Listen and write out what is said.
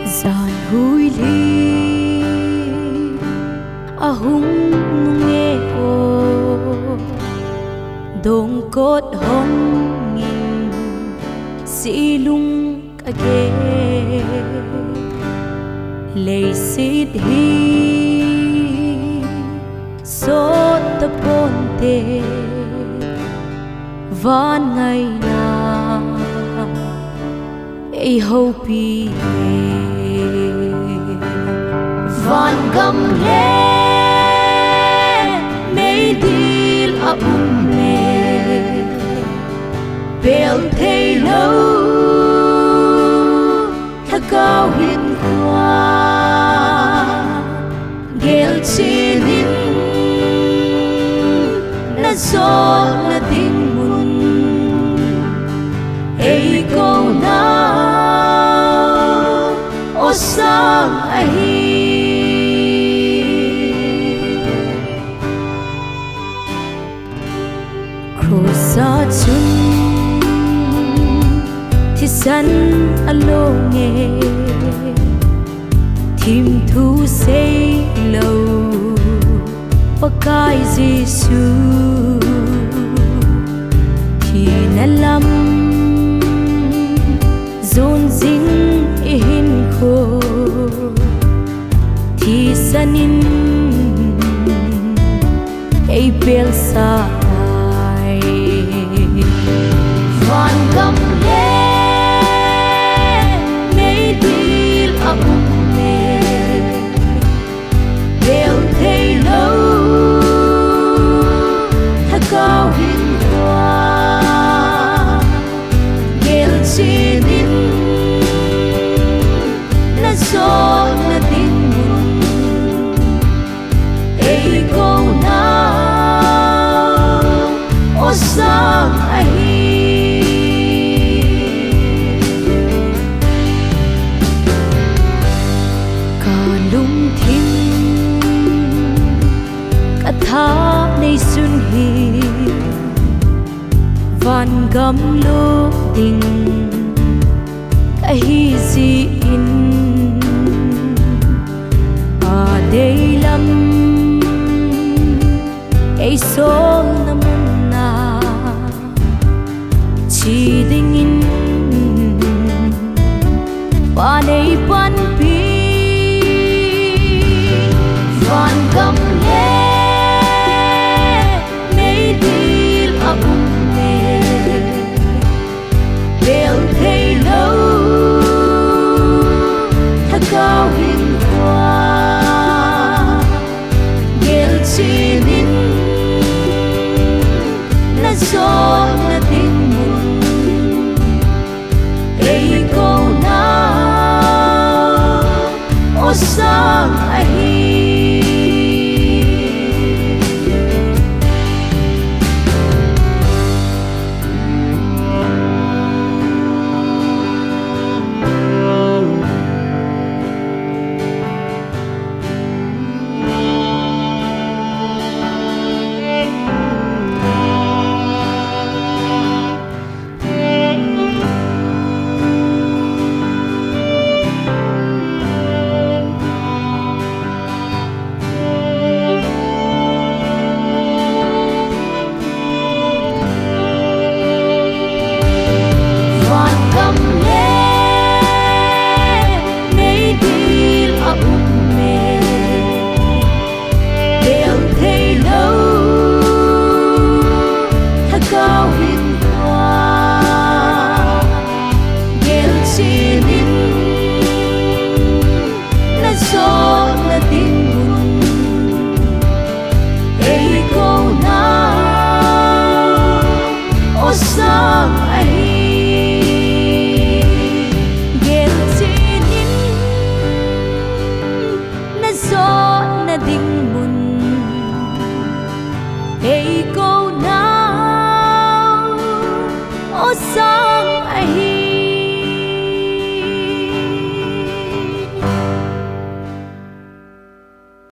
Giàn Huilhi ahung nghe ô dong cốt hong nghìn si lung age lay sit hi so ta ponte van ngày na ai hopi van gam le mei dil a me bel thei lo tha cao hin qua gel chinin na zo na ting mun ei câu na o sang ai sa chun thì san alo nghe thìm thu say lâu pakai Giêsu thì na lam zon zing hin kho thì sanin ei bel sa van gam le mei dil a me bel thei lo tha cao hin qua gel chinin na zo na tin mun ei câu na o sang ai tha nay xuân hi van gam lo tình cái hi gì in à đây lắm cái số năm na chỉ đinh in và đây ban pi van gam le bel thei lo tha cao hin qua gel chinin na zo na tin mun ei câu na o sang ai